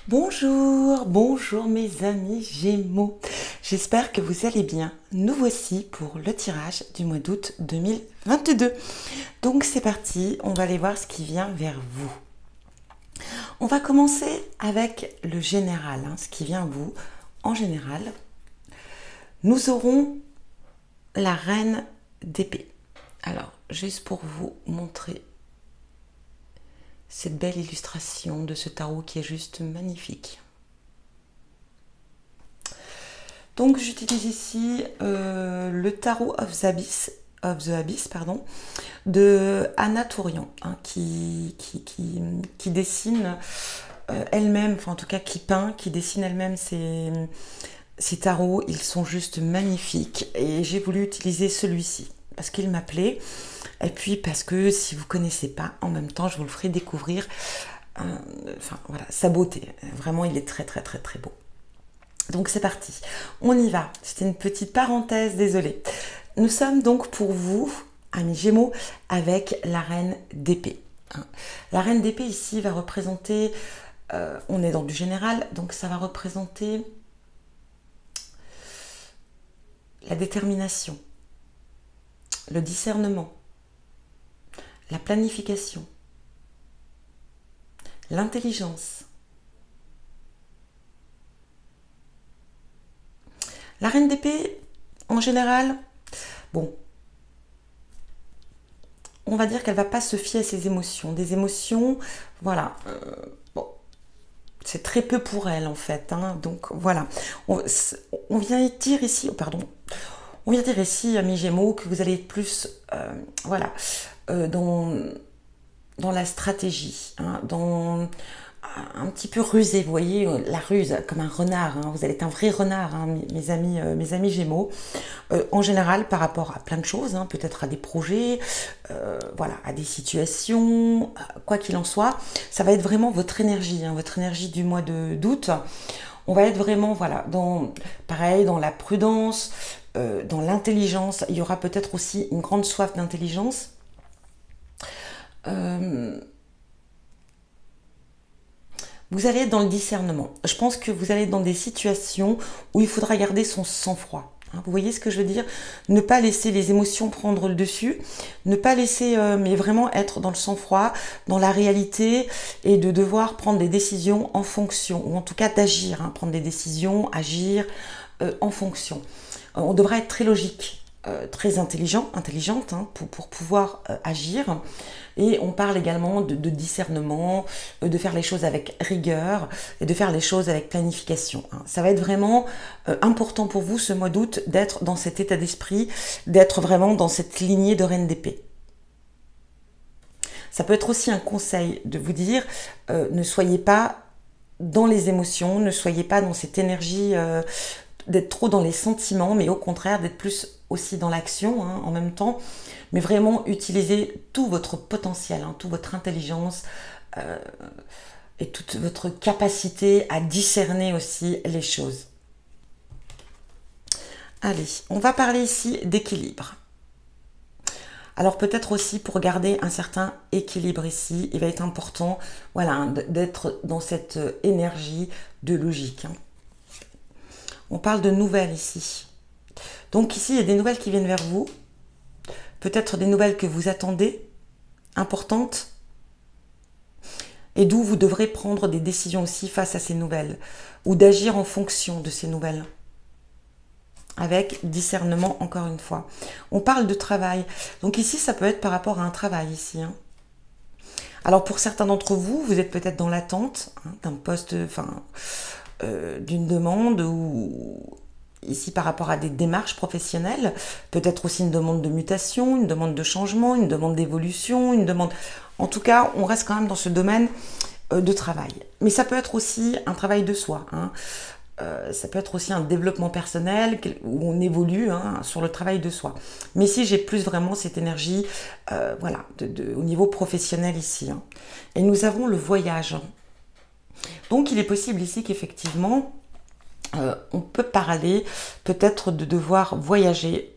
Bonjour, bonjour mes amis Gémeaux. J'espère que vous allez bien. Nous voici pour le tirage du mois d'août 2022. Donc c'est parti, on va aller voir ce qui vient vers vous. On va commencer avec le général, ce qui vient à vous. En général, nous aurons la reine d'épée. Alors, juste pour vous montrer cette belle illustration de ce tarot qui est juste magnifique. Donc j'utilise ici le tarot of the Abyss de Anna Tourian, qui dessine elle-même, enfin en tout cas qui peint, qui dessine elle-même ces tarots. Ils sont juste magnifiques et j'ai voulu utiliser celui-ci parce qu'il m'appelait. Et puis parce que si vous ne connaissez pas, en même temps, je vous le ferai découvrir sa beauté. Vraiment, il est très, très, très, très beau. Donc, c'est parti. On y va. C'était une petite parenthèse, désolée. Nous sommes donc pour vous, amis Gémeaux, avec la reine d'épée. La reine d'épée, ici, va représenter... on est dans du général, donc ça va représenter la détermination, le discernement, la planification, l'intelligence. La reine d'épée, en général, bon, on va dire qu'elle ne va pas se fier à ses émotions. Des émotions, voilà, bon, c'est très peu pour elle en fait. Donc voilà, on vient dire ici, on vient dire ici, amis Gémeaux, que vous allez être plus, dans la stratégie, dans un petit peu rusé, vous voyez, la ruse, comme un renard, vous allez être un vrai renard, mes amis Gémeaux, en général par rapport à plein de choses, peut-être à des projets, à des situations, quoi qu'il en soit, ça va être vraiment votre énergie du mois d'août. On va être vraiment, dans la prudence, dans l'intelligence. Il y aura peut-être aussi une grande soif d'intelligence. Vous allez être dans le discernement. Je pense que vous allez être dans des situations où il faudra garder son sang-froid. Vous voyez ce que je veux dire? Ne pas laisser les émotions prendre le dessus, ne pas laisser, mais vraiment être dans le sang-froid, dans la réalité, et de devoir prendre des décisions en fonction, ou en tout cas d'agir, prendre des décisions, agir en fonction. On devra être très logique, très intelligente pour pouvoir agir. Et on parle également de discernement, de faire les choses avec rigueur et de faire les choses avec planification. Ça va être vraiment important pour vous ce mois d'août d'être dans cet état d'esprit, d'être vraiment dans cette lignée de reine d'épée. Ça peut être aussi un conseil de vous dire, ne soyez pas dans les émotions, ne soyez pas dans cette énergie d'être trop dans les sentiments, mais au contraire d'être plus aussi dans l'action en même temps, mais vraiment utiliser tout votre potentiel, toute votre intelligence et toute votre capacité à discerner aussi les choses. Allez, on va parler ici d'équilibre. Alors peut-être aussi pour garder un certain équilibre ici, il va être important d'être dans cette énergie de logique. On parle de nouvelles ici. Donc ici, il y a des nouvelles qui viennent vers vous. Peut-être des nouvelles que vous attendez, importantes. Et d'où vous devrez prendre des décisions aussi face à ces nouvelles. Ou d'agir en fonction de ces nouvelles. Avec discernement, encore une fois. On parle de travail. Donc ici, ça peut être par rapport à un travail ici. Alors pour certains d'entre vous, vous êtes peut-être dans l'attente d'un poste, d'une demande ou ici par rapport à des démarches professionnelles, peut-être aussi une demande de mutation, une demande de changement, une demande d'évolution, une demande... En tout cas, on reste quand même dans ce domaine de travail. Mais ça peut être aussi un travail de soi. Ça peut être aussi un développement personnel où on évolue sur le travail de soi. Mais ici, j'ai plus vraiment cette énergie au niveau professionnel ici. Et nous avons le voyage. Donc, il est possible ici qu'effectivement, on peut parler peut-être de devoir voyager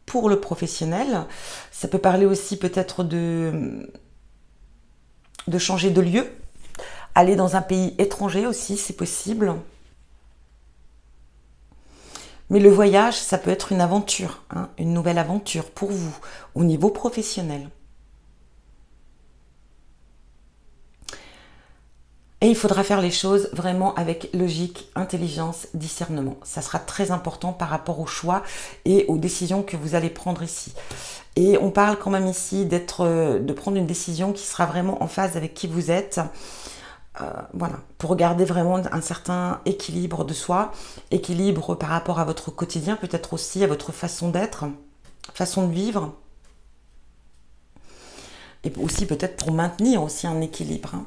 pour le professionnel. Ça peut parler aussi peut-être de changer de lieu. Aller dans un pays étranger aussi, c'est possible. Mais le voyage, ça peut être une aventure, hein, une nouvelle aventure pour vous, au niveau professionnel. Et il faudra faire les choses vraiment avec logique, intelligence, discernement. Ça sera très important par rapport aux choix et aux décisions que vous allez prendre ici. Et on parle quand même ici de prendre une décision qui sera vraiment en phase avec qui vous êtes. Voilà, pour garder vraiment un certain équilibre de soi, équilibre par rapport à votre quotidien, peut-être aussi à votre façon d'être, façon de vivre. Et aussi peut-être pour maintenir aussi un équilibre, hein.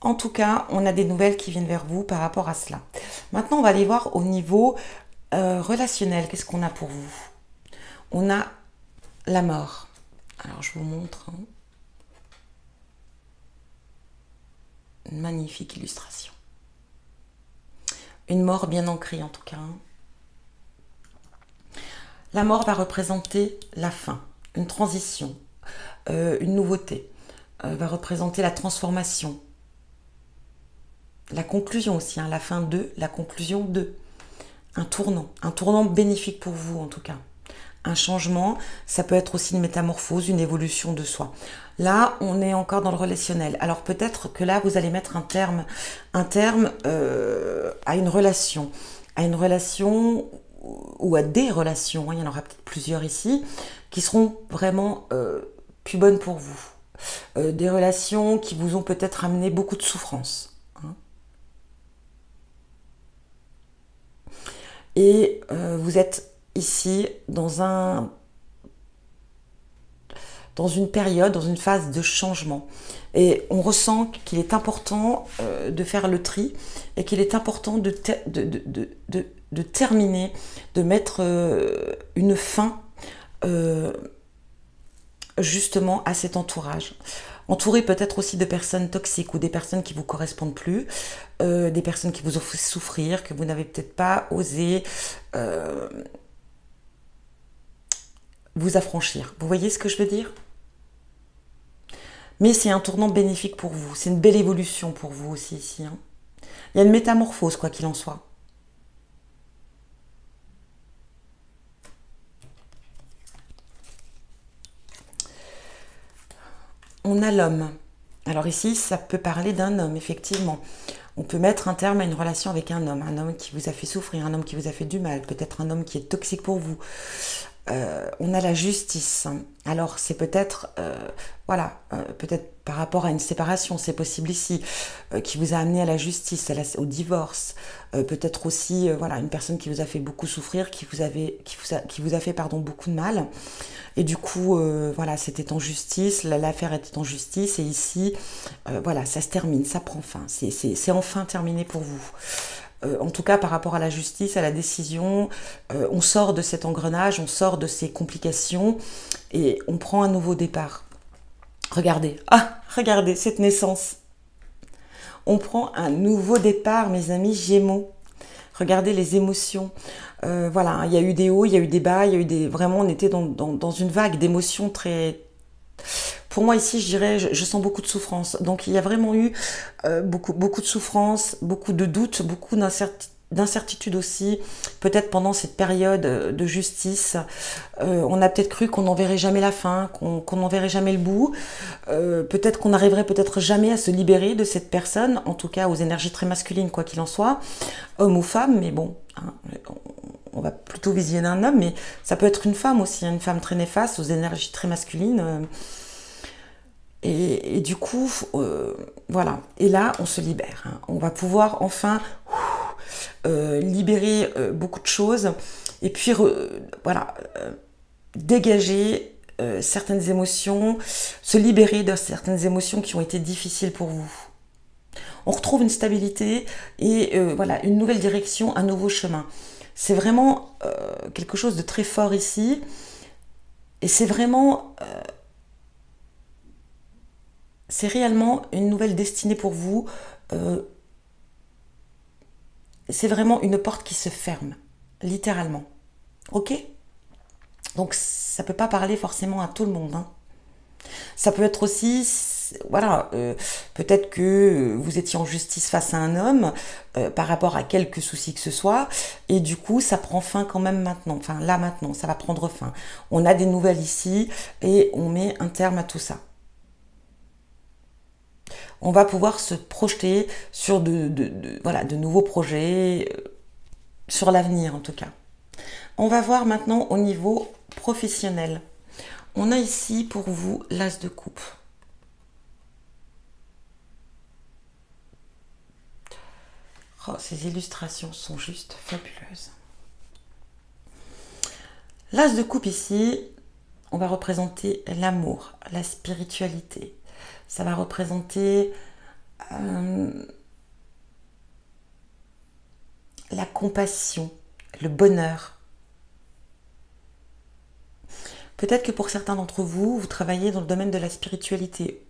En tout cas, on a des nouvelles qui viennent vers vous par rapport à cela. Maintenant, on va aller voir au niveau relationnel. Qu'est-ce qu'on a pour vous? On a la mort. Alors, je vous montre, hein. Une magnifique illustration. Une mort bien ancrée, en tout cas, hein. La mort va représenter la fin, une transition, une nouveauté. Va représenter la transformation. La conclusion aussi, hein, la fin de, la conclusion de. Un tournant bénéfique pour vous en tout cas. Un changement, ça peut être aussi une métamorphose, une évolution de soi. Là, on est encore dans le relationnel. Alors peut-être que là, vous allez mettre un terme à une relation ou à des relations, hein, il y en aura peut-être plusieurs ici, qui seront vraiment plus bonnes pour vous. Des relations qui vous ont peut-être amené beaucoup de souffrance. Et vous êtes ici dans une période, dans une phase de changement. Et on ressent qu'il est important de faire le tri et qu'il est important de terminer, de mettre une fin justement à cet entourage. Entouré peut-être aussi de personnes toxiques ou des personnes qui ne vous correspondent plus, des personnes qui vous ont fait souffrir, que vous n'avez peut-être pas osé vous affranchir. Vous voyez ce que je veux dire? Mais c'est un tournant bénéfique pour vous, c'est une belle évolution pour vous aussi ici, hein. Il y a une métamorphose quoi qu'il en soit. On a l'homme. Alors ici, ça peut parler d'un homme, effectivement. On peut mettre un terme à une relation avec un homme qui vous a fait souffrir, un homme qui vous a fait du mal, peut-être un homme qui est toxique pour vous. On a la justice. Alors c'est peut-être, voilà, peut-être par rapport à une séparation, c'est possible ici, qui vous a amené à la justice, au divorce. Peut-être aussi, voilà, une personne qui vous a fait beaucoup souffrir, qui vous a fait, pardon, beaucoup de mal. Et du coup, voilà, c'était en justice, l'affaire était en justice, et ici, voilà, ça se termine, ça prend fin. C'est enfin terminé pour vous. En tout cas, par rapport à la justice, à la décision, on sort de cet engrenage, on sort de ces complications, et on prend un nouveau départ. Regardez, regardez cette naissance. On prend un nouveau départ, mes amis Gémeaux. Regardez les émotions. Voilà, il y a eu des hauts, il y a eu des bas, il y a eu vraiment, on était dans une vague d'émotions très... Pour moi ici, je dirais, je sens beaucoup de souffrance. Donc il y a vraiment eu beaucoup de souffrance, beaucoup de doutes, beaucoup d'incertitude aussi. Peut-être pendant cette période de justice, on a peut-être cru qu'on n'en verrait jamais la fin, qu'on n'en verrait jamais le bout. Peut-être qu'on n'arriverait peut-être jamais à se libérer de cette personne, en tout cas aux énergies très masculines, quoi qu'il en soit, homme ou femme, mais bon, hein, on va plutôt visionner un homme, mais ça peut être une femme aussi, hein, une femme très néfaste, aux énergies très masculines. Et du coup, voilà. Et là, on se libère, hein. On va pouvoir enfin libérer beaucoup de choses. Et puis, voilà, dégager certaines émotions, se libérer de certaines émotions qui ont été difficiles pour vous. On retrouve une stabilité et voilà, une nouvelle direction, un nouveau chemin. C'est vraiment quelque chose de très fort ici. Et c'est vraiment... c'est réellement une nouvelle destinée pour vous. C'est vraiment une porte qui se ferme, littéralement. Ok? Donc ça ne peut pas parler forcément à tout le monde, hein. Ça peut être aussi voilà, peut-être que vous étiez en justice face à un homme par rapport à quelques soucis que ce soit, et du coup, ça prend fin quand même maintenant. Enfin, là maintenant, ça va prendre fin. On a des nouvelles ici et on met un terme à tout ça. On va pouvoir se projeter sur voilà, de nouveaux projets, sur l'avenir en tout cas. On va voir maintenant au niveau professionnel. On a ici pour vous l'as de coupe. Oh, ces illustrations sont juste fabuleuses. L'as de coupe ici, on va représenter l'amour, la spiritualité. Ça va représenter la compassion, le bonheur. Peut-être que pour certains d'entre vous, vous travaillez dans le domaine de la spiritualité.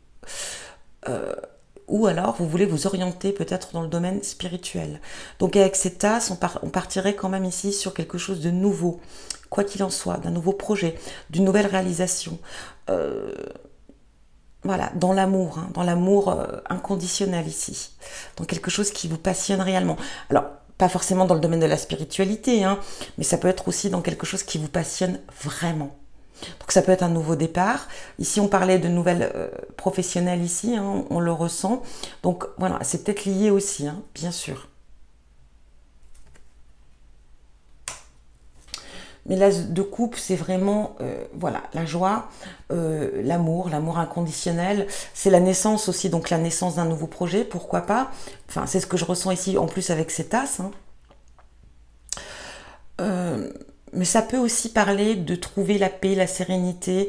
Ou alors vous voulez vous orienter peut-être dans le domaine spirituel. Donc avec cet as, on partirait quand même ici sur quelque chose de nouveau, quoi qu'il en soit, d'un nouveau projet, d'une nouvelle réalisation. Voilà, dans l'amour, hein, dans l'amour inconditionnel ici, dans quelque chose qui vous passionne réellement. Alors, pas forcément dans le domaine de la spiritualité, hein, mais ça peut être aussi dans quelque chose qui vous passionne vraiment. Donc ça peut être un nouveau départ. Ici, on parlait de nouvelles professionnelles ici, hein, on le ressent. Donc voilà, c'est peut-être lié aussi, hein, bien sûr. Mais l'as de coupe, c'est vraiment voilà, la joie, l'amour inconditionnel. C'est la naissance aussi, donc la naissance d'un nouveau projet, pourquoi pas. Enfin, c'est ce que je ressens ici, en plus avec cet as. Hein. Mais ça peut aussi parler de trouver la paix, la sérénité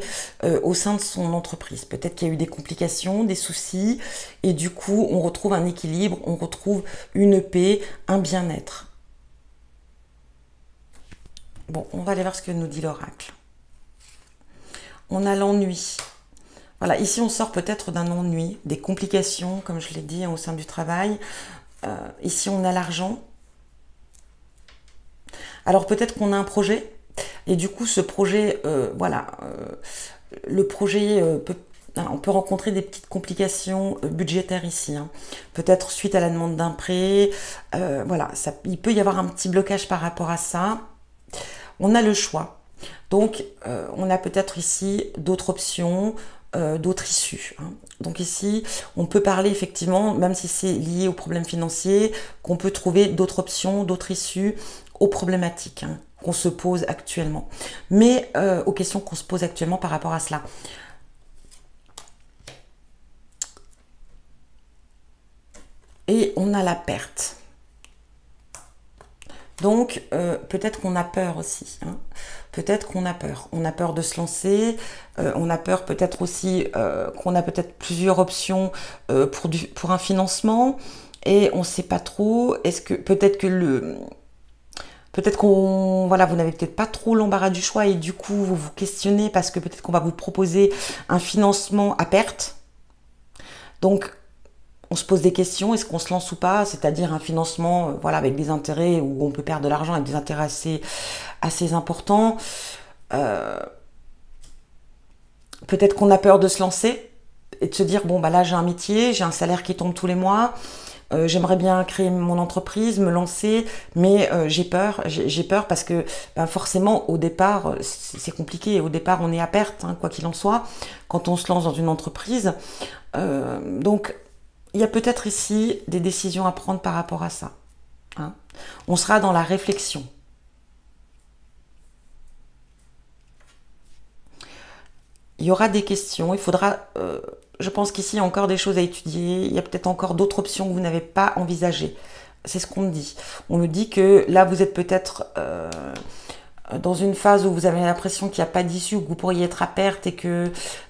au sein de son entreprise. Peut-être qu'il y a eu des complications, des soucis, et du coup, on retrouve un équilibre, on retrouve une paix, un bien-être. Bon, on va aller voir ce que nous dit l'oracle. On a l'ennui. Voilà, ici on sort peut-être d'un ennui, des complications, comme je l'ai dit, hein, au sein du travail. Ici on a l'argent. Alors peut-être qu'on a un projet, et du coup ce projet, voilà, le projet on peut rencontrer des petites complications budgétaires ici. Hein. Peut-être suite à la demande d'un prêt. Voilà, il peut y avoir un petit blocage par rapport à ça. On a le choix. Donc, on a peut-être ici d'autres options, d'autres issues. Hein. Donc ici, on peut parler effectivement, même si c'est lié aux problèmes financiers, qu'on peut trouver d'autres options, d'autres issues aux problématiques hein, qu'on se pose actuellement. Mais aux questions qu'on se pose actuellement par rapport à cela. Et on a la perte. Donc, peut-être qu'on a peur aussi. Hein. Peut-être qu'on a peur. On a peur de se lancer. On a peur peut-être aussi qu'on a peut-être plusieurs options pour un financement. Et on ne sait pas trop. Est-ce que peut-être que peut-être qu'on voilà, vous n'avez peut-être pas trop l'embarras du choix et du coup vous vous questionnez parce que peut-être qu'on va vous proposer un financement à perte. Donc on se pose des questions, est-ce qu'on se lance ou pas, c'est-à-dire un financement voilà, avec des intérêts où on peut perdre de l'argent avec des intérêts assez importants. Peut-être qu'on a peur de se lancer et de se dire, bon, bah là j'ai un métier, j'ai un salaire qui tombe tous les mois, j'aimerais bien créer mon entreprise, me lancer, mais j'ai peur parce que ben, forcément au départ c'est compliqué, au départ on est à perte, hein, quoi qu'il en soit, quand on se lance dans une entreprise. Donc il y a peut-être ici des décisions à prendre par rapport à ça. Hein. On sera dans la réflexion. Il y aura des questions, il faudra... je pense qu'ici, il y a encore des choses à étudier, il y a peut-être encore d'autres options que vous n'avez pas envisagées. C'est ce qu'on me dit. On me dit que là, vous êtes peut-être dans une phase où vous avez l'impression qu'il n'y a pas d'issue, que vous pourriez être à perte,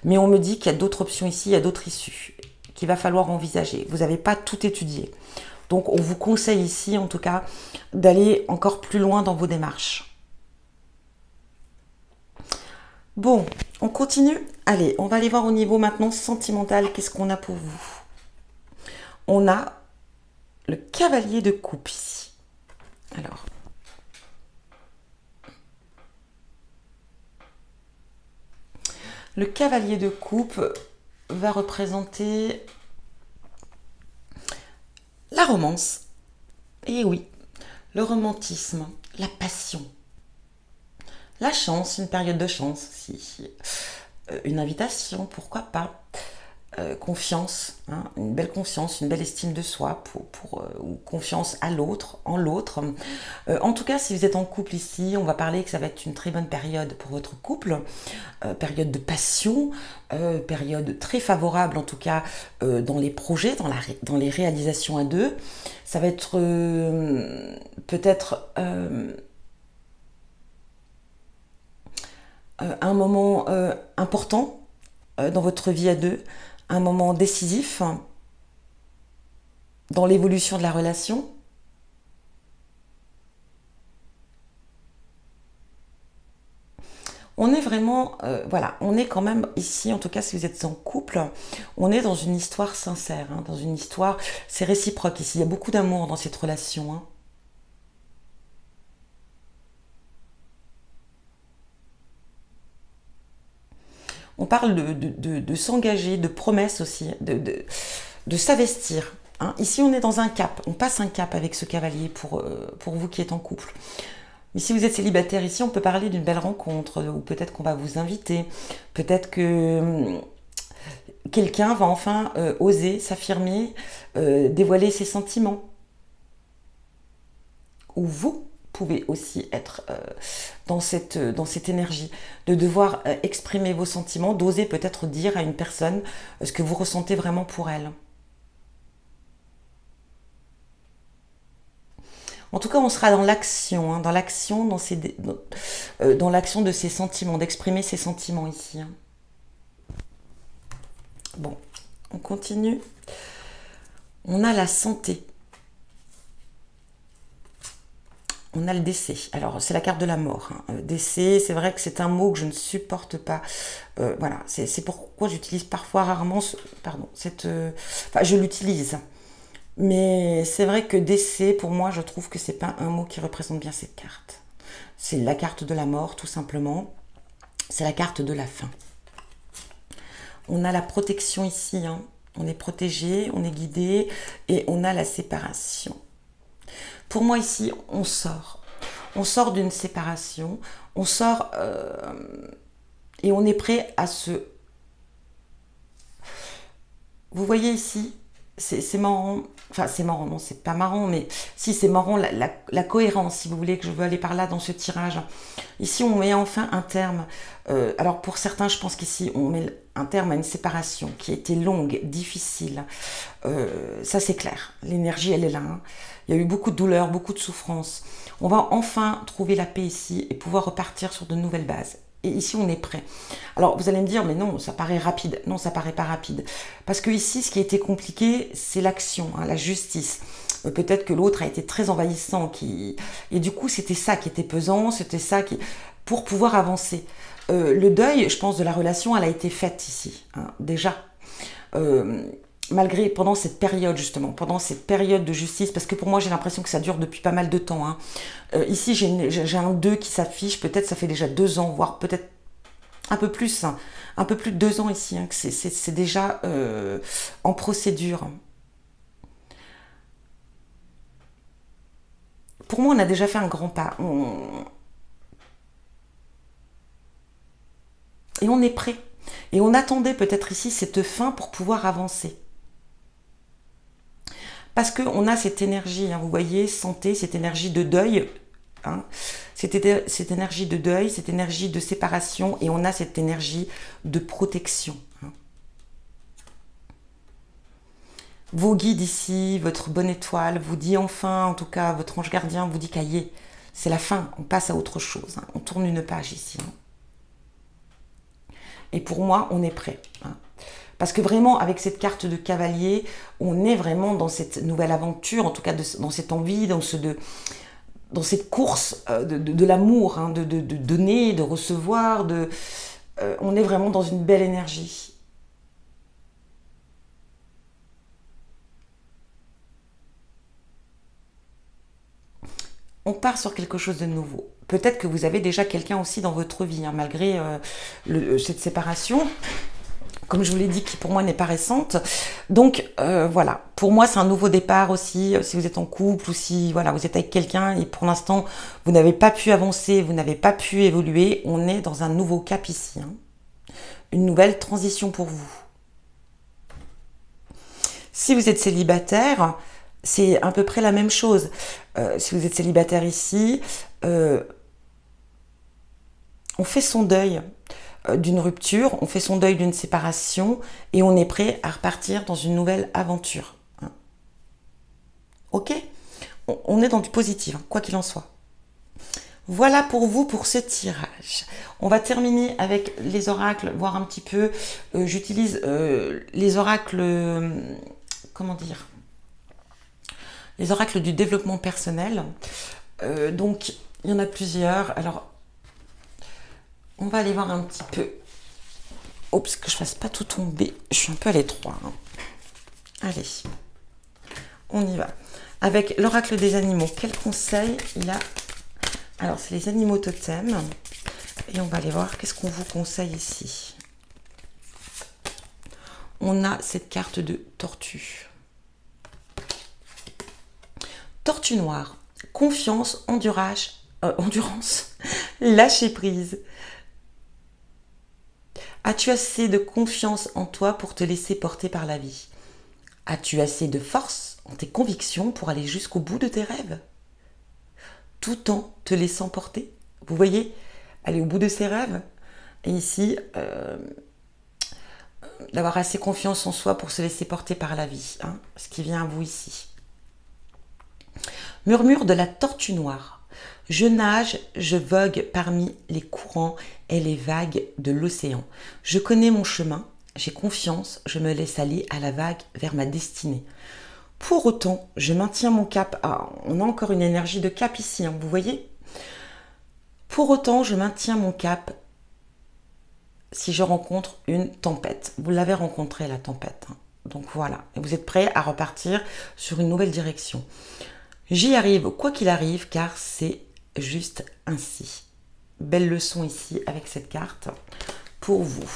mais on me dit qu'il y a d'autres options ici, il y a d'autres issues qu'il va falloir envisager. Vous n'avez pas tout étudié. Donc, on vous conseille ici, en tout cas, d'aller encore plus loin dans vos démarches. Bon, on continue. Allez, on va aller voir au niveau maintenant sentimental. Qu'est-ce qu'on a pour vous? On a le cavalier de coupe ici. Alors, le cavalier de coupe, va représenter la romance. Et oui, le romantisme, la passion, la chance, une période de chance aussi, une invitation, pourquoi pas. Confiance, hein, une belle confiance, une belle estime de soi, ou confiance à l'autre, en l'autre. En tout cas, si vous êtes en couple ici, on va parler que ça va être une très bonne période pour votre couple, période de passion, période très favorable en tout cas dans les projets, dans les réalisations à deux. Ça va être peut-être un moment important dans votre vie à deux, un moment décisif dans l'évolution de la relation. On est vraiment, voilà, on est quand même ici, en tout cas si vous êtes en couple, on est dans une histoire sincère, hein, dans une histoire, c'est réciproque ici, il y a beaucoup d'amour dans cette relation. Hein. On parle de s'engager, de promesses aussi, de s'investir. Hein. Ici, on est dans un cap. On passe un cap avec ce cavalier pour vous qui êtes en couple. Mais si vous êtes célibataire ici, on peut parler d'une belle rencontre, ou peut-être qu'on va vous inviter. Peut-être que quelqu'un va enfin oser s'affirmer, dévoiler ses sentiments. Ou vous pouvez aussi être dans cette énergie, de devoir exprimer vos sentiments, d'oser peut-être dire à une personne ce que vous ressentez vraiment pour elle. En tout cas, on sera dans l'action, hein, dans l'action, dans l'action de ses sentiments, d'exprimer ses sentiments ici. Hein. Bon, on continue. On a la santé. On a le décès. Alors, c'est la carte de la mort. Hein. Décès, c'est vrai que c'est un mot que je ne supporte pas. Voilà, c'est pourquoi j'utilise parfois rarement, enfin, je l'utilise. Mais c'est vrai que décès, pour moi, je trouve que c'est pas un mot qui représente bien cette carte. C'est la carte de la mort, tout simplement. C'est la carte de la fin. On a la protection ici. Hein. On est protégé, on est guidé et on a la séparation. Pour moi ici, on sort. On sort d'une séparation, on sort et on est prêt à se... Vous voyez ici, c'est marrant, enfin c'est marrant, non c'est pas marrant, mais si c'est marrant, la cohérence, si vous voulez que je veux aller par là dans ce tirage. Ici on met enfin un terme, alors pour certains je pense qu'ici on met un terme à une séparation qui a été longue, difficile, ça c'est clair, l'énergie elle est là, hein. Il y a eu beaucoup de douleur, beaucoup de souffrance. On va enfin trouver la paix ici et pouvoir repartir sur de nouvelles bases. Et ici, on est prêt. Alors, vous allez me dire, mais non, ça paraît rapide. Non, ça paraît pas rapide. Parce que ici, ce qui a été compliqué, c'est l'action, hein, la justice. Peut-être que l'autre a été très envahissant. Et du coup, c'était ça qui était pesant, c'était ça qui... pour pouvoir avancer. Le deuil, je pense, de la relation, elle a été faite ici, hein, déjà. Malgré, pendant cette période justement, pendant cette période de justice, parce que pour moi j'ai l'impression que ça dure depuis pas mal de temps. Hein. Ici j'ai un 2 qui s'affiche, peut-être ça fait déjà 2 ans, voire peut-être un peu plus, hein, un peu plus de 2 ans ici, hein, que c'est déjà en procédure. Pour moi on a déjà fait un grand pas, et on est prêt. Et on attendait peut-être ici cette fin pour pouvoir avancer. Parce qu'on a cette énergie, hein, vous voyez, santé, cette énergie de deuil, hein, cette énergie de deuil, cette énergie de séparation, et on a cette énergie de protection. Hein. Vos guides ici, votre bonne étoile, vous dit enfin, en tout cas, votre ange gardien vous dit qu'aillez, c'est la fin, on passe à autre chose, hein, on tourne une page ici. Hein. Et pour moi, on est prêt. Hein. Parce que vraiment, avec cette carte de cavalier, on est vraiment dans cette nouvelle aventure, en tout cas dans cette envie, dans cette course de l'amour, hein, de donner, de recevoir. On est vraiment dans une belle énergie. On part sur quelque chose de nouveau. Peut-être que vous avez déjà quelqu'un aussi dans votre vie, hein, malgré cette séparation. comme je vous l'ai dit, qui pour moi n'est pas récente. Donc voilà, pour moi c'est un nouveau départ aussi, si vous êtes en couple ou si voilà, vous êtes avec quelqu'un et pour l'instant vous n'avez pas pu avancer, vous n'avez pas pu évoluer, on est dans un nouveau cap ici, hein. Une nouvelle transition pour vous. Si vous êtes célibataire, c'est à peu près la même chose. Si vous êtes célibataire ici, on fait son deuil d'une rupture, on fait son deuil d'une séparation et on est prêt à repartir dans une nouvelle aventure. Ok? On est dans du positif, hein, quoi qu'il en soit. Voilà pour vous pour ce tirage. On va terminer avec les oracles, voir un petit peu. J'utilise les oracles, comment dire? Les oracles du développement personnel. Donc, il y en a plusieurs. Alors, on va aller voir un petit peu. Oups, que je fasse pas tout tomber. Je suis un peu à l'étroit, hein. Allez, on y va. Avec l'oracle des animaux, quel conseil il a? Alors, c'est les animaux totems. Et on va aller voir qu'est-ce qu'on vous conseille ici. On a cette carte de tortue. Tortue noire. Confiance, endurance, lâcher prise. As-tu assez de confiance en toi pour te laisser porter par la vie? As-tu assez de force en tes convictions pour aller jusqu'au bout de tes rêves? Tout en te laissant porter. Vous voyez, aller au bout de ses rêves. Et ici, d'avoir assez confiance en soi pour se laisser porter par la vie. Hein, ce qui vient à vous ici. Murmure de la tortue noire. Je nage, je vogue parmi les courants et les vagues de l'océan. Je connais mon chemin, j'ai confiance, je me laisse aller à la vague vers ma destinée. Pour autant, je maintiens mon cap. Ah, on a encore une énergie de cap ici, hein, vous voyez? Pour autant, je maintiens mon cap si je rencontre une tempête. Vous l'avez rencontrée, la tempête, hein. Donc voilà, et vous êtes prêt à repartir sur une nouvelle direction. J'y arrive quoi qu'il arrive, car c'est juste ainsi. Belle leçon ici avec cette carte pour vous.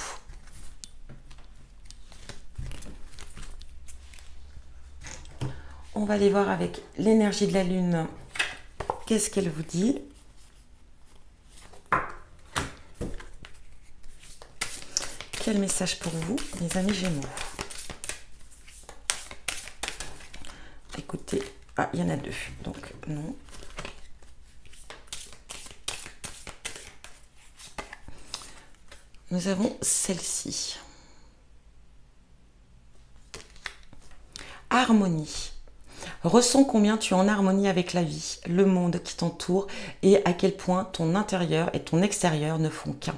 On va aller voir avec l'énergie de la lune. Qu'est-ce qu'elle vous dit? Quel message pour vous, mes amis Gémeaux? Écoutez, ah, il y en a deux, donc non. Nous avons celle-ci. Harmonie. Ressens combien tu es en harmonie avec la vie, le monde qui t'entoure et à quel point ton intérieur et ton extérieur ne font qu'un.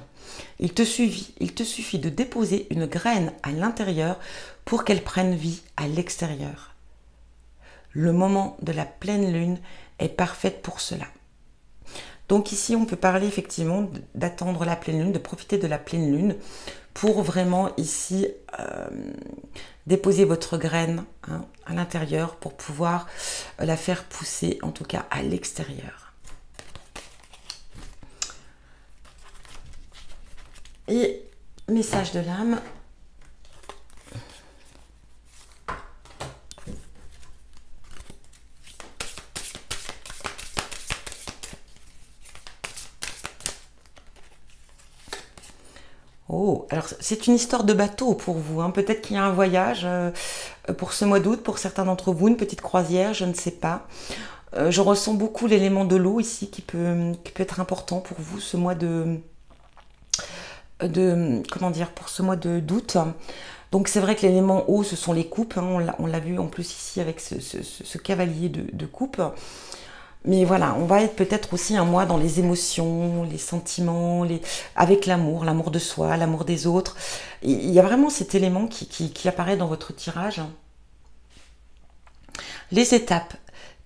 Il te suffit de déposer une graine à l'intérieur pour qu'elle prenne vie à l'extérieur. Le moment de la pleine lune est parfait pour cela. Donc ici, on peut parler effectivement d'attendre la pleine lune, de profiter de la pleine lune pour vraiment ici déposer votre graine, hein, à l'intérieur pour pouvoir la faire pousser, en tout cas à l'extérieur. Et message de l'âme. Oh, alors c'est une histoire de bateau pour vous, hein. Peut-être qu'il y a un voyage pour ce mois d'août, pour certains d'entre vous, une petite croisière, je ne sais pas. Je ressens beaucoup l'élément de l'eau ici qui peut être important pour vous ce mois comment dire, pour ce mois d'août. Donc c'est vrai que l'élément eau, ce sont les coupes, hein. On l'a vu en plus ici avec ce cavalier de coupe. Mais voilà, on va être peut-être aussi un mois dans les émotions, les sentiments, avec l'amour de soi, l'amour des autres. Il y a vraiment cet élément qui apparaît dans votre tirage. Les étapes,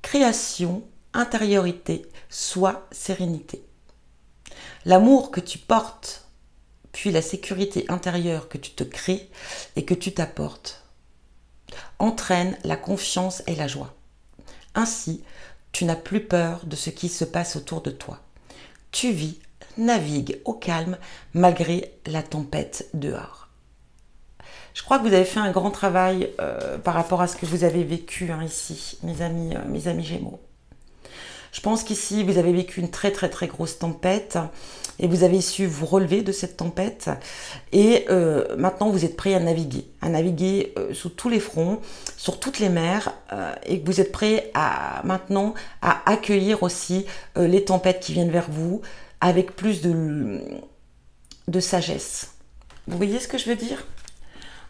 création, intériorité, soi, sérénité. L'amour que tu portes, puis la sécurité intérieure que tu te crées et que tu t'apportes, entraîne la confiance et la joie. Ainsi, tu n'as plus peur de ce qui se passe autour de toi. Tu vis, navigues au calme malgré la tempête dehors. Je crois que vous avez fait un grand travail par rapport à ce que vous avez vécu hein, ici, mes amis Gémeaux. Je pense qu'ici, vous avez vécu une très très très grosse tempête et vous avez su vous relever de cette tempête. Et maintenant, vous êtes prêt à naviguer sous tous les fronts, sur toutes les mers, et que vous êtes prêt à maintenant à accueillir aussi les tempêtes qui viennent vers vous avec plus de sagesse. Vous voyez ce que je veux dire?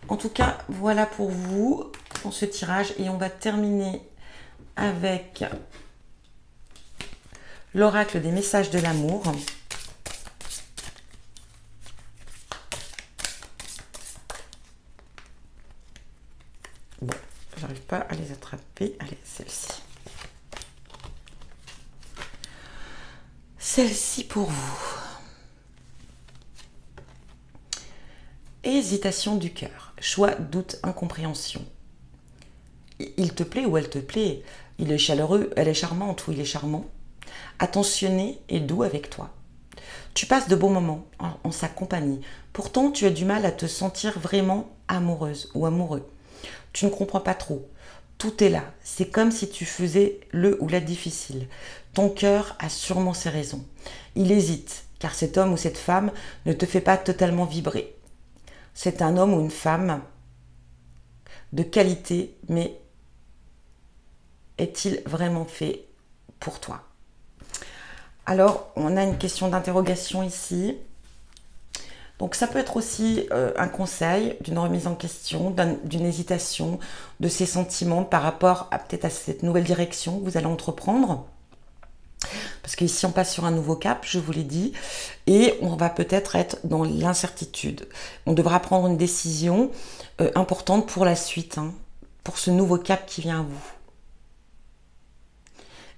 En tout cas, voilà pour vous, pour ce tirage. Et on va terminer avec l'oracle des messages de l'amour. Bon, j'arrive pas à les attraper. Allez, celle-ci. Celle-ci pour vous. Hésitation du cœur. Choix, doute, incompréhension. Il te plaît ou elle te plaît. Il est chaleureux, elle est charmante ou il est charmant. Attentionné et doux avec toi. Tu passes de beaux moments en sa compagnie. Pourtant, tu as du mal à te sentir vraiment amoureuse ou amoureux. Tu ne comprends pas trop. Tout est là. C'est comme si tu faisais le ou la difficile. Ton cœur a sûrement ses raisons. Il hésite, car cet homme ou cette femme ne te fait pas totalement vibrer. C'est un homme ou une femme de qualité, mais est-il vraiment fait pour toi? Alors, on a une question d'interrogation ici. Donc, ça peut être aussi un conseil d'une remise en question, d'une hésitation, de ses sentiments par rapport à peut-être à cette nouvelle direction que vous allez entreprendre. Parce qu'ici, on passe sur un nouveau cap, je vous l'ai dit, et on va peut-être être dans l'incertitude. On devra prendre une décision importante pour la suite, hein, pour ce nouveau cap qui vient à vous.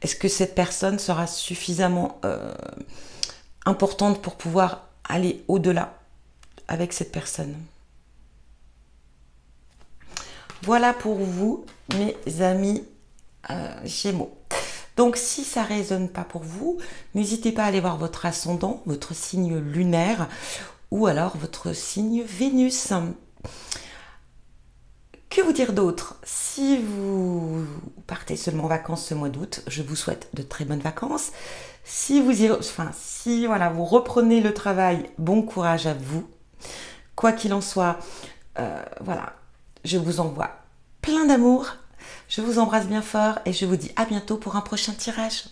Est-ce que cette personne sera suffisamment importante pour pouvoir aller au-delà avec cette personne? Voilà pour vous, mes amis Gémeaux. Donc, si ça ne résonne pas pour vous, n'hésitez pas à aller voir votre ascendant, votre signe lunaire ou alors votre signe Vénus. Que vous dire d'autre? Si vous partez seulement en vacances ce mois d'août, je vous souhaite de très bonnes vacances. Si vous vous reprenez le travail, bon courage à vous. Quoi qu'il en soit, voilà, je vous envoie plein d'amour. Je vous embrasse bien fort et je vous dis à bientôt pour un prochain tirage.